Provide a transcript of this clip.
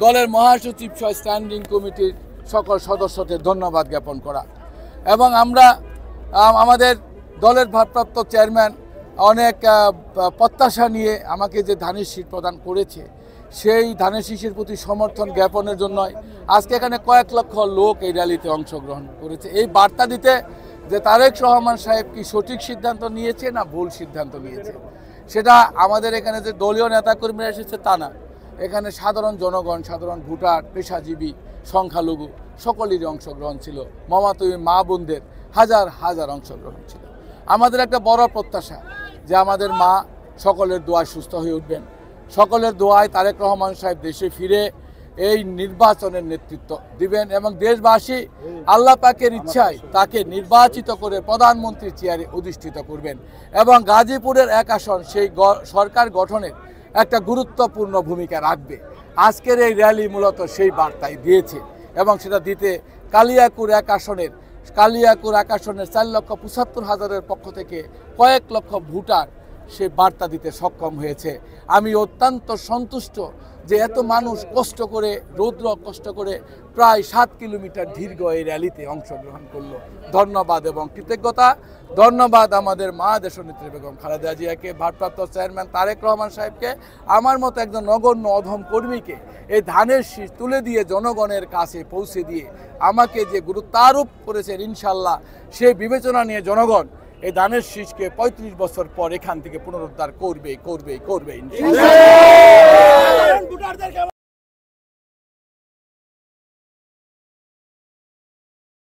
দলের মহাসচিব সহ স্ট্যান্ডিং কমিটির সকল সদস্যদের ধন্যবাদ জ্ঞাপন করা এবং আমরা আমাদের দলের ভারপ্রাপ্ত চেয়ারম্যান অনেক প্রত্যাশা নিয়ে আমাকে যে ধানের শীষ প্রদান করেছে সেই ধানের শীষের প্রতি সমর্থন জ্ঞাপনের জন্যই আজকে এখানে কয়েক লক্ষ লোক এই র্যালিতে অংশগ্রহণ করেছে। এই বার্তা দিতে যে তারেক রহমান সাহেব কি সঠিক সিদ্ধান্ত নিয়েছে না ভুল সিদ্ধান্ত নিয়েছে সেটা আমাদের এখানে যে দলীয় নেতাকর্মীরা এসেছে তা না, এখানে সাধারণ জনগণ, সাধারণ ভোটার, পেশাজীবী, সংখ্যালঘু সকলেরই অংশগ্রহণ ছিল। মমাতবী মা বোনদের হাজার হাজার অংশগ্রহণ ছিল। আমাদের একটা বড় প্রত্যাশা যে আমাদের মা সকলের দোয়ায় সুস্থ হয়ে উঠবেন, সকলের দোয়ায় তারেক রহমান সাহেব দেশে ফিরে এই নির্বাচনের নেতৃত্ব দিবেন এবং দেশবাসী আল্লাহ পাকের ইচ্ছায় তাকে নির্বাচিত করে প্রধানমন্ত্রীর চেয়ারে অধিষ্ঠিত করবেন এবং গাজীপুরের এক আসন সেই সরকার গঠনের একটা গুরুত্বপূর্ণ ভূমিকা রাখবে। আজকের এই র্যালি মূলত সেই বার্তাই দিয়েছে এবং সেটা দিতে কালিয়াকুর এক আসনের 4,75,000 পক্ষ থেকে কয়েক লক্ষ ভোটার সে বার্তা দিতে সক্ষম হয়েছে। আমি অত্যন্ত সন্তুষ্ট যে এত মানুষ কষ্ট করে কষ্ট করে প্রায় 7 কিলোমিটার দীর্ঘ এই র্যালিতে অংশগ্রহণ করলো। ধন্যবাদ এবং কৃতজ্ঞতা। ধন্যবাদ আমাদের মা দেশনেত্রী বেগম খালেদা জিয়াকে, ভারপ্রাপ্ত চেয়ারম্যান তারেক রহমান সাহেবকে, আমার মতো একজন নগণ্য অধম কর্মীকে এই ধানের শীষ তুলে দিয়ে জনগণের কাছে পৌঁছে দিয়ে আমাকে যে গুরুত্ব আরোপ করেছেন, ইনশাল্লাহ সেই বিবেচনা নিয়ে জনগণ এই ধানের শীষকে 35 বছর পর এখান থেকে পুনরুদ্ধার করবে।